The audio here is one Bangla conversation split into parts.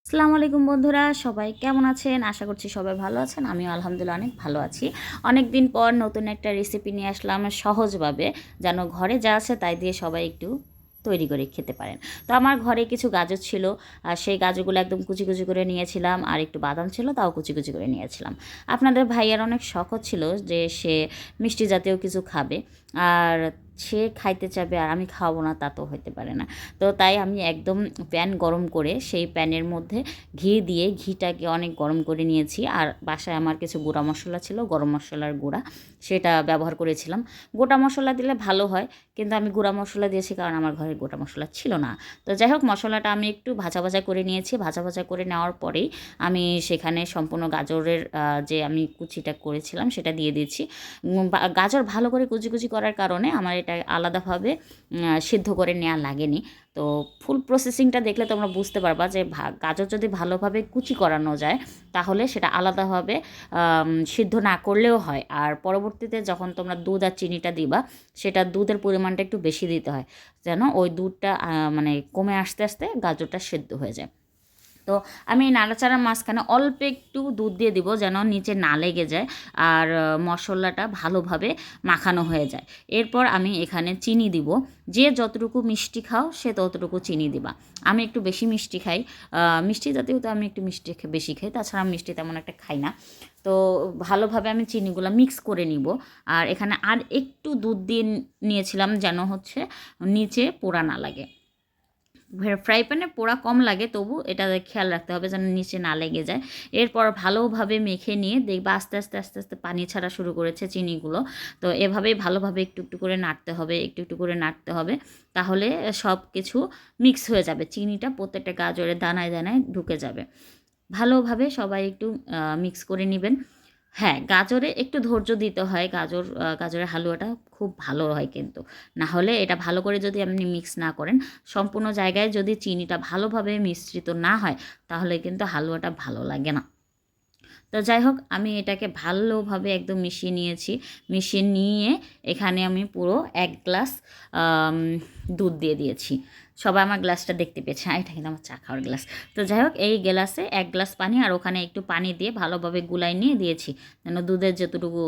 আসসালামু আলাইকুম বন্ধুরা, সবাই কেমন আছেন? আশা করছি সবাই ভালো আছেন। আমিও আলহামদুলিল্লাহ অনেক ভালো আছি। অনেক দিন পর নতুন একটা রেসিপি নিয়ে আসলাম সহজভাবে, যেন ঘরে যা আছে তাই দিয়ে সবাই একটু তৈরি করে খেতে পারেন। তো আমার ঘরে কিছু গাজর ছিল, আর সেই গাজরগুলো একদম কুচি কুচি করে নিয়েছিলাম, আর একটু বাদাম ছিল, তাও কুচি কুচি করে নিয়েছিলাম। আপনাদের ভাইয়ার অনেক শখও ছিল যে সে মিষ্টি জাতীয় কিছু খাবে, আর সে খাইতে চাবে আর আমি খাওয়াবো না, তা তো হতে পারে না। তো তাই আমি একদম প্যান গরম করে সেই প্যানের মধ্যে ঘি দিয়ে ঘিটাকে অনেক গরম করে নিয়েছি। আর বাসায় আমার কিছু গুঁড়া মশলা ছিল, গরম মশলার গুঁড়া, সেটা ব্যবহার করেছিলাম। গোটা মশলা দিলে ভালো হয়, কিন্তু আমি গুঁড়া মশলা দিয়েছি কারণ আমার ঘরে গোটা মশলা ছিল না। তো যাই হোক, মশলাটা আমি একটু ভাজা ভাজা করে নিয়েছি। ভাজা ভাজা করে নেওয়ার পরেই আমি সেখানে সম্পূর্ণ গাজরের যে আমি কুচিটা করেছিলাম সেটা দিয়ে দিয়েছি। গাজর ভালো করে কুচি কুচি করার কারণে আমার এটা আলাদাভাবে সিদ্ধ করে নেওয়া লাগেনি। তো ফুল প্রসেসিংটা দেখলে তোমরা বুঝতে পারবা যে গাজর যদি ভালোভাবে কুচি করানো যায় তাহলে সেটা আলাদাভাবে সিদ্ধ না করলেও হয়। আর পরবর্তীতে যখন তোমরা দুধ আর চিনিটা দিবা, সেটা দুধের পরিমাণটা একটু বেশি দিতে হয়, যেন ওই দুধটা মানে কমে আস্তে আস্তে গাজরটা সেদ্ধ হয়ে যায়। তো আমি নাড়াচাড়ার মাঝখানে অল্প একটু দুধ দিয়ে দিব, যেন নিচে না লেগে যায় আর মশলাটা ভালোভাবে মাখানো হয়ে যায়। এরপর আমি এখানে চিনি দিব। যে যতটুকু মিষ্টি খাও সে ততটুকু চিনি দিবা। আমি একটু বেশি মিষ্টি খাই, মিষ্টি জাতীয় তো আমি একটু মিষ্টি বেশি খাই, তাছাড়া মিষ্টি তেমন একটা খাই না। তো ভালোভাবে আমি চিনিগুলো মিক্স করে নিব। আর এখানে আর একটু দুধ দিয়ে নিয়েছিলাম, যেন হচ্ছে নিচে পোড়া না লাগে। ফ্রাই প্যানে পোড়া কম লাগে, তবু এটা খেয়াল রাখতে হবে যেন নিচে না লেগে যায়। এরপর ভালোভাবে মেখে নিয়ে দেখবা আস্তে আস্তে আস্তে আস্তে পানি ছাড়া শুরু করেছে চিনিগুলো। তো এভাবেই ভালোভাবে একটু একটু করে নাড়তে হবে, একটু একটু করে নাড়তে হবে, তাহলে সব কিছু মিক্স হয়ে যাবে, চিনিটা প্রত্যেকটা গাজরের দানায় দানায় ঢুকে যাবে। ভালোভাবে সবাই একটু মিক্স করে নেবেন। হ্যাঁ, গাজরে একটু ধৈর্য দিতে হয়। গাজরের হালুয়াটা খুব ভালো হয়, কিন্তু না হলে এটা ভালো করে যদি আপনি মিক্স না করেন, সম্পূর্ণ জায়গায় যদি চিনিটা ভালোভাবে মিশ্রিত না হয়, তাহলে কিন্তু হালুয়াটা ভালো লাগে না। তো যাই হোক, আমি এটাকে ভালোভাবে একদম মিশিয়ে নিয়েছি। মিশিয়ে নিয়ে এখানে আমি পুরো 1 গ্লাস দুধ দিয়ে দিয়েছি। সবাই আমার গ্লাসটা দেখতে পেয়েছে, এটা কিন্তু আমার চা খাওয়ার গ্লাস। তো যাই হোক, এই গ্লাসে 1 গ্লাস পানি আর ওখানে একটু পানি দিয়ে ভালোভাবে গুলাই নিয়ে দিয়েছি, যেন দুধের যতটুকু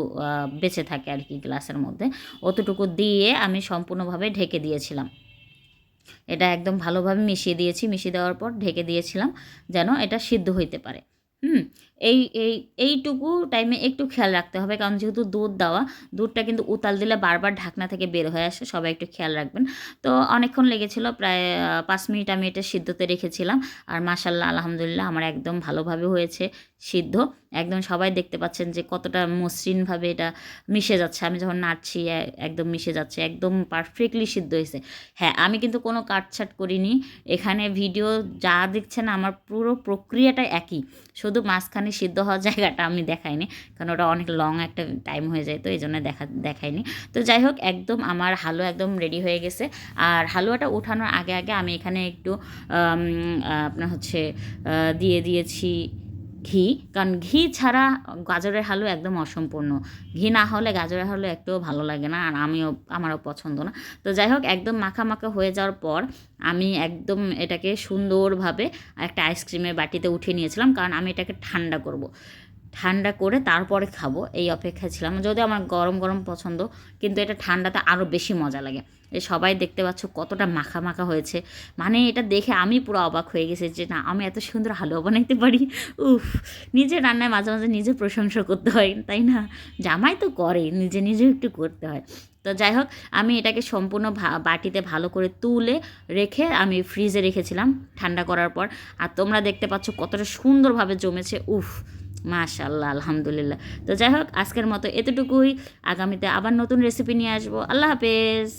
বেঁচে থাকে আর কি গ্লাসের মধ্যে, অতটুকু দিয়ে আমি সম্পূর্ণভাবে ঢেকে দিয়েছিলাম। এটা একদম ভালোভাবে মিশিয়ে দিয়েছি। মিশিয়ে দেওয়ার পর ঢেকে দিয়েছিলাম, যেন এটা সিদ্ধ হইতে পারে। হুম এই এই এইটুকু টাইমে একটু খেয়াল রাখতে হবে, কারণ যেহেতু দুধ দেওয়া, দুধটা কিন্তু উতাল দিলে বারবার ঢাকনা থেকে বের হয়ে আসে, সবাই একটু খেয়াল রাখবেন। তো অনেকক্ষণ লেগেছিল, প্রায় 5 মিনিট আমি এটা সিদ্ধতে রেখেছিলাম। আর মাশাল্লাহ আলহামদুলিল্লাহ আমার একদম ভালোভাবে হয়েছে সিদ্ধ। একদম সবাই দেখতে পাচ্ছেন যে কতটা মসৃণভাবে এটা মিশে যাচ্ছে। আমি যখন নাড়ছি একদম মিশে যাচ্ছে, একদম পারফেক্টলি সিদ্ধ হয়েছে। হ্যাঁ, আমি কিন্তু কোনো কাটছাট করিনি। এখানে ভিডিও যা দেখছেন আমার পুরো প্রক্রিয়াটা একই, শুধু মাঝখানে সিদ্ধ হওয়ার জায়গাটা আমি দেখাইনি, কারণ ওটা অনেক লং একটা টাইম হয়ে যায়, তো এই জন্য দেখাইনি। তো যাই হোক, একদম আমার হালুয়া একদম রেডি হয়ে গেছে। আর হালুয়াটা ওঠানোর আগে আগে আমি এখানে একটু আপনার হচ্ছে দিয়ে দিয়েছি ঘি, কারণ ঘি ছাড়া গাজরের হালুয়া একদম অসম্পূর্ণ। ঘি না হলে গাজরের হালুয়া একটুও ভালো লাগে না, আর আমারও পছন্দ না। তো যাই হোক, একদম মাখা মাখা হয়ে যাওয়ার পর আমি একদম এটাকে সুন্দরভাবে একটা আইসক্রিমের বাটিতে উঠিয়ে নিয়েছিলাম, কারণ আমি এটাকে ঠান্ডা করব। ঠান্ডা করে তারপরে খাবো এই অপেক্ষায় ছিলাম। যদিও আমার গরম গরম পছন্দ, কিন্তু এটা ঠান্ডাতে আরও বেশি মজা লাগে। সবাই দেখতে পাচ্ছ কতটা মাখা মাখা হয়েছে, মানে এটা দেখে আমি পুরো অবাক হয়ে গেছি যে না, আমি এত সুন্দর হালুয়া বানাইতে পারি। উফ, নিজের রান্নায় মাঝে মাঝে নিজে প্রশংসা করতে হয়, তাই না? জামাই তো করে, নিজে নিজেও একটু করতে হয়। তো যাই হোক, আমি এটাকে সম্পূর্ণ বাটিতে ভালো করে তুলে রেখে আমি ফ্রিজে রেখেছিলাম ঠান্ডা করার পর। আর তোমরা দেখতে পাচ্ছ কতটা সুন্দরভাবে জমেছে। উফ, মাশাআল্লাহ আলহামদুলিল্লাহ। তো যাই হোক, আজকের মতো এতটুকুই। আগামীতে আবার নতুন রেসিপি নিয়ে আসবো। আল্লাহ হাফেজ।